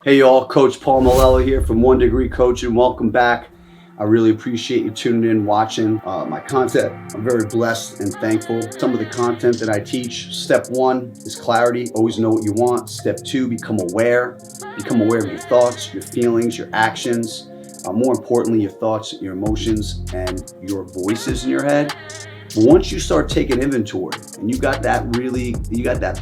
Hey y'all, Coach Paul Malo here from One Degree Coaching. Welcome back. I really appreciate you tuning in, watching my content. I'm very blessed and thankful. Some of the content that I teach, step one is clarity, always know what you want. Step two, become aware of your thoughts, your feelings, your actions. More importantly, your thoughts, your emotions, and your voices in your head. But once you start taking inventory and you got that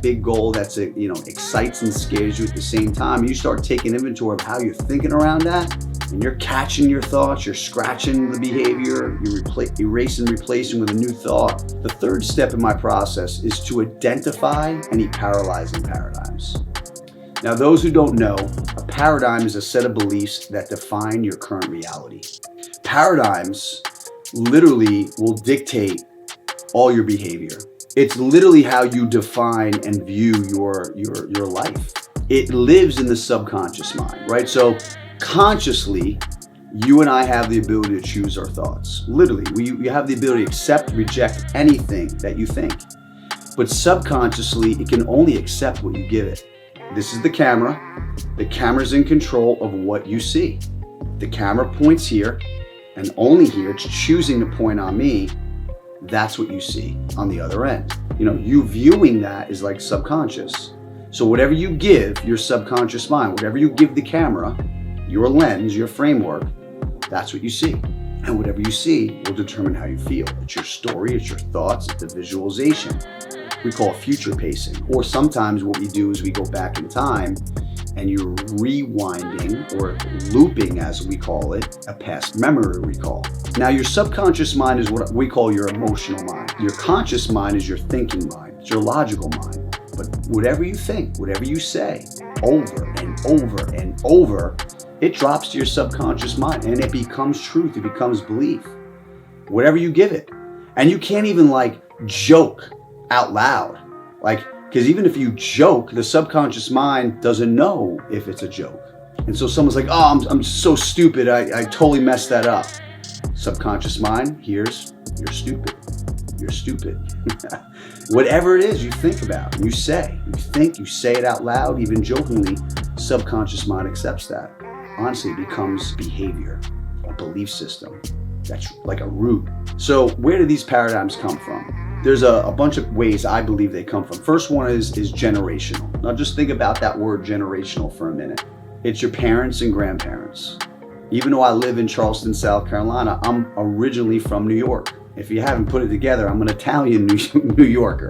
big goal that's excites and scares you at the same time, you start taking inventory of how you're thinking around that, and you're catching your thoughts, you're scratching the behavior, you're erasing, replacing with a new thought. The third step in my process is to identify any paralyzing paradigms. Now, those who don't know, a paradigm is a set of beliefs that define your current reality. Paradigms literally will dictate all your behavior. It's literally how you define and view your life. It lives in the subconscious mind, right? So consciously, you and I have the ability to choose our thoughts. Literally, we have the ability to accept, reject anything that you think. But subconsciously, it can only accept what you give it. This is the camera. The camera's in control of what you see. The camera points here, and only here. It's choosing to point on me. That's what you see on the other end. You viewing that is like subconscious. So whatever you give your subconscious mind, whatever you give the camera, your lens, your framework, that's what you see. And whatever you see will determine how you feel. It's your story, it's your thoughts, it's the visualization. We call it future pacing. Or sometimes what we do is we go back in time and you're rewinding or looping, as we call it, a past memory recall. Now, your subconscious mind is what we call your emotional mind. Your conscious mind is your thinking mind. It's your logical mind. But whatever you think, whatever you say, over and over and over, it drops to your subconscious mind and it becomes truth. It becomes belief. Whatever you give it. And you can't even joke out loud. Because even if you joke, the subconscious mind doesn't know if it's a joke. And so someone's like, oh, I'm so stupid. I totally messed that up. Subconscious mind hears, you're stupid. You're stupid. Whatever it is you think about, you say. You say it out loud, even jokingly, subconscious mind accepts that. Honestly, it becomes behavior, a belief system. That's like a root. So where do these paradigms come from? There's a bunch of ways I believe they come from. First one is generational. Now just think about that word generational for a minute. It's your parents and grandparents. Even though I live in Charleston, South Carolina, I'm originally from New York. If you haven't put it together, I'm an Italian New Yorker.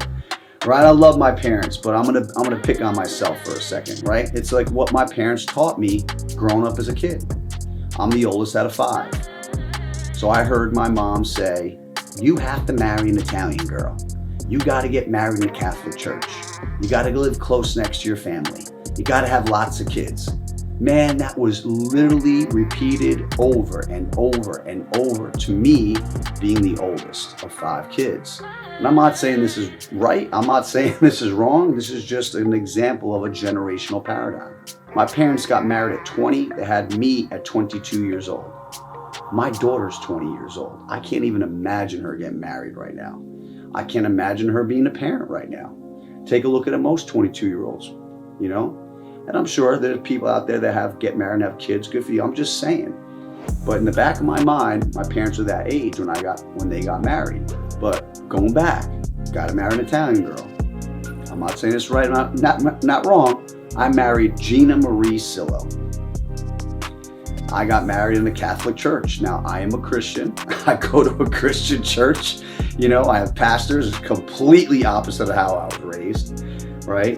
Right? I love my parents, but I'm gonna pick on myself for a second, right? It's like what my parents taught me growing up as a kid. I'm the oldest out of 5. So I heard my mom say, you have to marry an Italian girl. You got to get married in a Catholic church. You got to live close next to your family. You got to have lots of kids. Man, that was literally repeated over and over and over to me being the oldest of 5 kids. And I'm not saying this is right. I'm not saying this is wrong. This is just an example of a generational paradigm. My parents got married at 20. They had me at 22 years old. My daughter's 20 years old. I can't even imagine her getting married right now. I can't imagine her being a parent right now. Take a look at most 22-year-olds, And I'm sure there's people out there that get married and have kids. Good for you. I'm just saying. But in the back of my mind, my parents were that age when they got married. But going back, got to marry an Italian girl. I'm not saying it's right, not wrong. I married Gina Marie Sillo. I got married in the Catholic church. Now, I am a Christian. I go to a Christian church. I have pastors. It's completely opposite of how I was raised, right?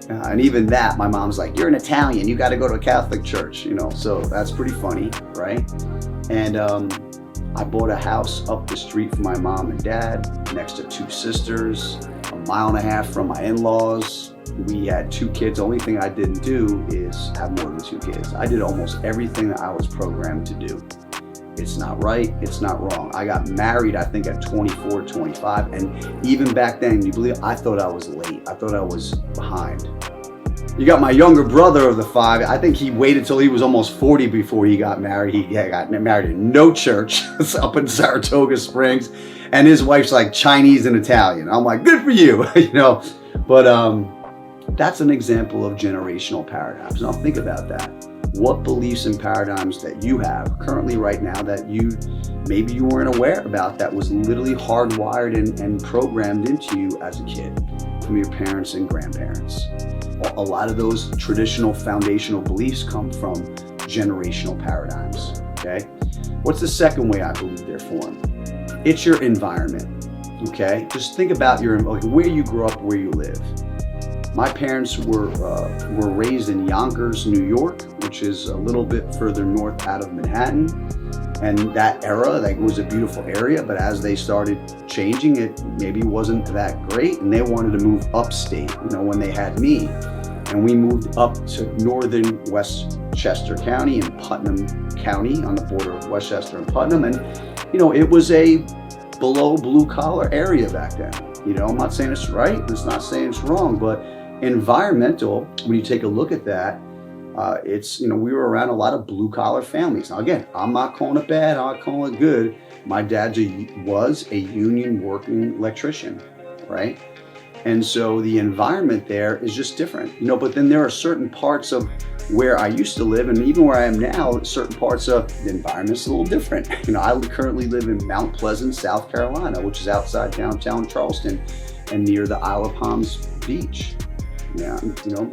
And even that, my mom's like, you're an Italian. You got to go to a Catholic church, So that's pretty funny, right? And I bought a house up the street from my mom and dad, next to 2 sisters, 1.5 miles from my in-laws. We had 2 kids. The only thing I didn't do is have more than 2 kids. I did almost everything that I was programmed to do. It's not right. It's not wrong. I got married, I think, at 24, 25. And even back then, you believe, I thought I was late. I thought I was behind. You got my younger brother of the 5. I think he waited till he was almost 40 before he got married. He got married in no church. It's up in Saratoga Springs. And his wife's like Chinese and Italian. I'm like, good for you, But That's an example of generational paradigms. Now think about that. What beliefs and paradigms that you have currently right now that maybe you weren't aware about, that was literally hardwired and programmed into you as a kid from your parents and grandparents. A lot of those traditional foundational beliefs come from generational paradigms, okay? What's the second way I believe they're formed? It's your environment, okay? Just think about where you grew up, where you live. My parents were raised in Yonkers, New York, which is a little bit further north out of Manhattan. And that era, was a beautiful area, but as they started changing, it maybe wasn't that great, and they wanted to move upstate, when they had me. And we moved up to northern Westchester County and Putnam County on the border of Westchester and Putnam. And, it was a below blue collar area back then. I'm not saying it's right, it's not saying it's wrong, but environmental, when you take a look at that, it's, we were around a lot of blue collar families. Now again, I'm not calling it bad, I'm not calling it good. My dad was a union working electrician, right? And so the environment there is just different, but then there are certain parts of where I used to live and even where I am now, certain parts of the environment's a little different. I currently live in Mount Pleasant, South Carolina, which is outside downtown Charleston and near the Isle of Palms beach. Yeah,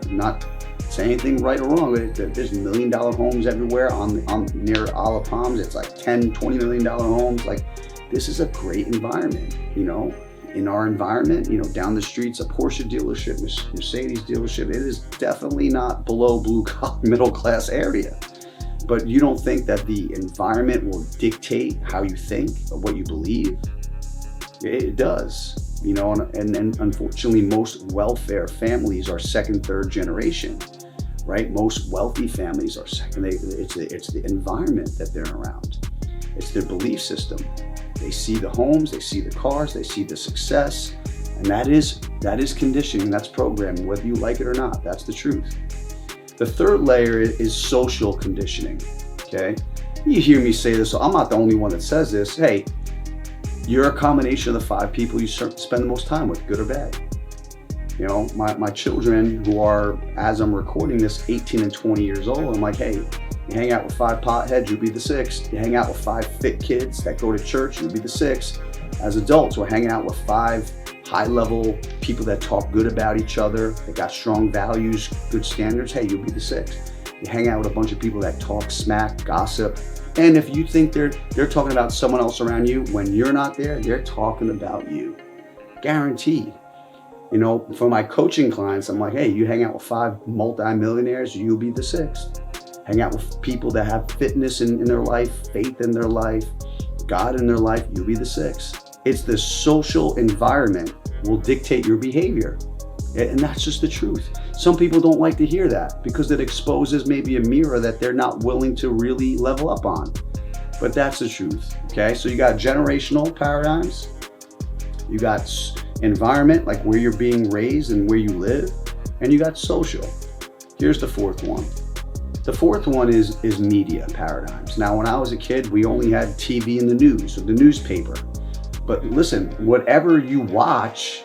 not say anything right or wrong. There's $1 million homes everywhere on near Isle of Palms. It's like $10-20 million homes. This is a great environment. In our environment, down the street's a Porsche dealership, Mercedes dealership. It is definitely not below blue collar middle class area. But you don't think that the environment will dictate how you think or what you believe? It does. And unfortunately, most welfare families are second, third generation, right? Most wealthy families are second. It's the environment that they're around. It's their belief system. They see the homes, they see the cars, they see the success, and that is conditioning, that's programming, whether you like it or not. That's the truth. The third layer is social conditioning, okay? You hear me say this, so I'm not the only one that says this. Hey, you're a combination of the 5 people you spend the most time with, good or bad. My children who are, as I'm recording this, 18 and 20 years old, I'm like, hey, you hang out with 5 potheads, you'll be the 6th. You hang out with 5 fit kids that go to church, you'll be the 6th. As adults, we're hanging out with 5 high-level people that talk good about each other, that got strong values, good standards. Hey, you'll be the 6th. You hang out with a bunch of people that talk smack, gossip, and if you think they're talking about someone else around you, when you're not there, they're talking about you. Guaranteed. For my coaching clients, I'm like, hey, you hang out with 5 multi-millionaires, you'll be the 6th. Hang out with people that have fitness in their life, faith in their life, God in their life, you'll be the 6th. It's the social environment will dictate your behavior. And that's just the truth. Some people don't like to hear that because it exposes maybe a mirror that they're not willing to really level up on. But that's the truth, okay? So you got generational paradigms, you got environment, like where you're being raised and where you live, and you got social. Here's the fourth one. The fourth one is media paradigms. Now, when I was a kid, we only had TV and the news, or the newspaper. But listen, whatever you watch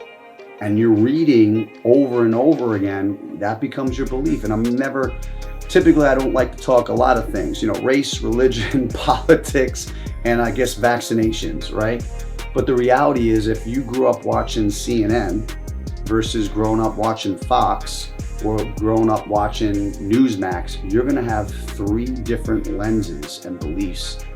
and you're reading over and over again, that becomes your belief. And typically I don't like to talk a lot of things, race, religion, politics, and I guess vaccinations, right? But the reality is if you grew up watching CNN versus growing up watching Fox or growing up watching Newsmax, you're gonna have 3 different lenses and beliefs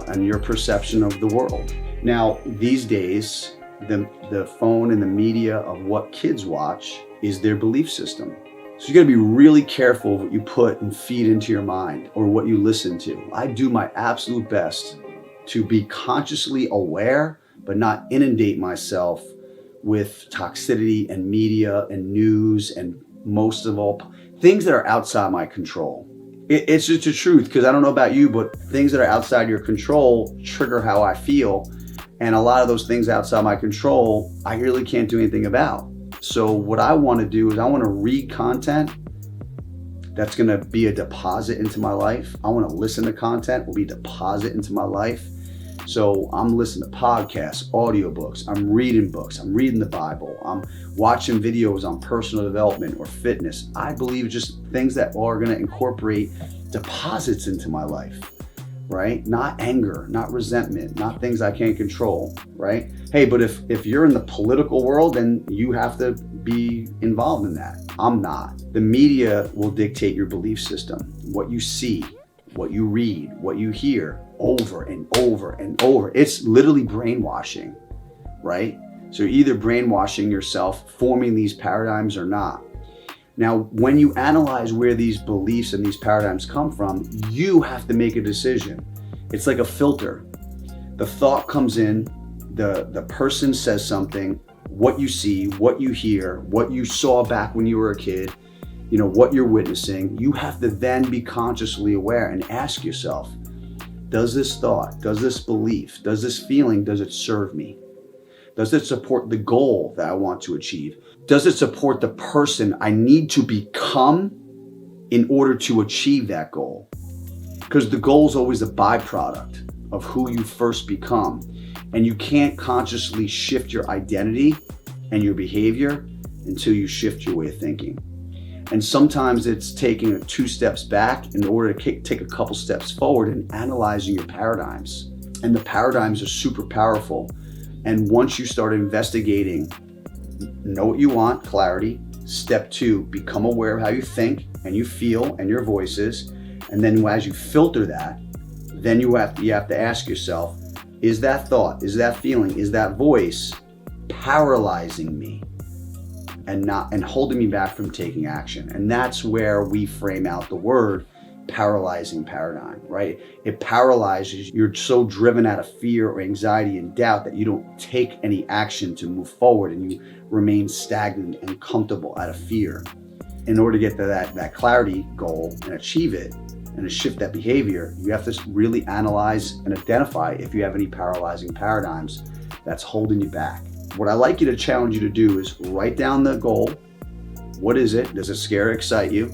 and your perception of the world. Now, these days, the phone and the media of what kids watch is their belief system. So you gotta be really careful what you put and feed into your mind or what you listen to. I do my absolute best to be consciously aware, but not inundate myself with toxicity and media and news and most of all, things that are outside my control. It's just the truth, because I don't know about you, but things that are outside your control trigger how I feel. And a lot of those things outside my control, I really can't do anything about. So what I want to do is I want to read content that's going to be a deposit into my life. I want to listen to content will be a deposit into my life. So I'm listening to podcasts, audiobooks, I'm reading books, I'm reading the Bible, I'm watching videos on personal development or fitness. I believe just things that are going to incorporate deposits into my life, right? Not anger, not resentment, not things I can't control, right? Hey, but if you're in the political world, then you have to be involved in that. I'm not. The media will dictate your belief system, what you see, what you read, what you hear over and over and over. It's literally brainwashing, right? So you're either brainwashing yourself, forming these paradigms or not. Now, when you analyze where these beliefs and these paradigms come from, you have to make a decision. It's like a filter. The thought comes in, the person says something, what you see, what you hear, what you saw back when you were a kid, what you're witnessing. You have to then be consciously aware and ask yourself, does this thought, does this belief, does this feeling, does it serve me? Does it support the goal that I want to achieve? Does it support the person I need to become in order to achieve that goal? Because the goal is always a byproduct of who you first become. And you can't consciously shift your identity and your behavior until you shift your way of thinking. And sometimes it's taking 2 steps back in order to take a couple steps forward and analyzing your paradigms. And the paradigms are super powerful. And once you start investigating, know what you want, clarity. Step 2, become aware of how you think and you feel and your voices. And then as you filter that, then you have to ask yourself, is that thought, is that feeling, is that voice paralyzing me and holding me back from taking action? And that's where we frame out the word paralyzing paradigm, right? It paralyzes. You're so driven out of fear or anxiety and doubt that you don't take any action to move forward, and you remain stagnant and comfortable out of fear. In order to get to that clarity goal and achieve it and to shift that behavior, you have to really analyze and identify if you have any paralyzing paradigms that's holding you back. What I like you to challenge you to do is write down the goal. What is it? Does it scare or excite you?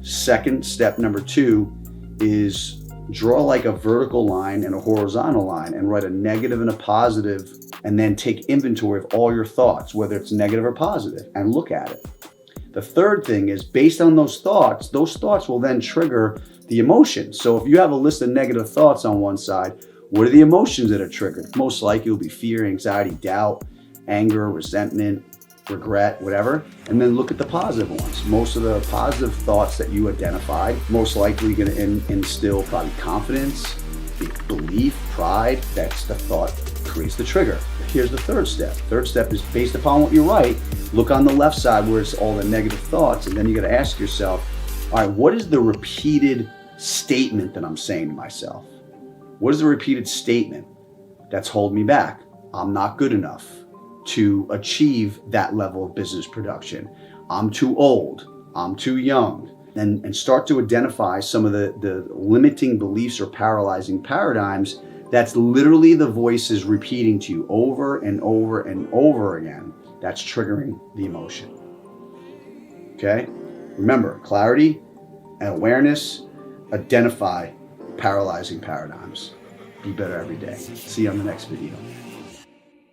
Second step, number 2, is draw like a vertical line and a horizontal line and write a negative and a positive, and then take inventory of all your thoughts, whether it's negative or positive, and look at it. The third thing is, based on those thoughts will then trigger the emotions. So if you have a list of negative thoughts on one side, what are the emotions that are triggered? Most likely it will be fear, anxiety, doubt, anger, resentment, regret, whatever. And then look at the positive ones. Most of the positive thoughts that you identified, most likely going to instill probably confidence, belief, pride. That's the thought that creates the trigger. Here's the third step. Third step is, based upon what you write, look on the left side where it's all the negative thoughts, and then you got to ask yourself, all right, what is the repeated statement that I'm saying to myself? What is the repeated statement that's holding me back? I'm not good enough to achieve that level of business production. I'm too old. I'm too young. And start to identify some of the limiting beliefs or paralyzing paradigms that's literally the voices repeating to you over and over and over again. That's triggering the emotion. Okay? Remember, clarity and awareness, identify paralyzing paradigms. Be better every day. See you on the next video.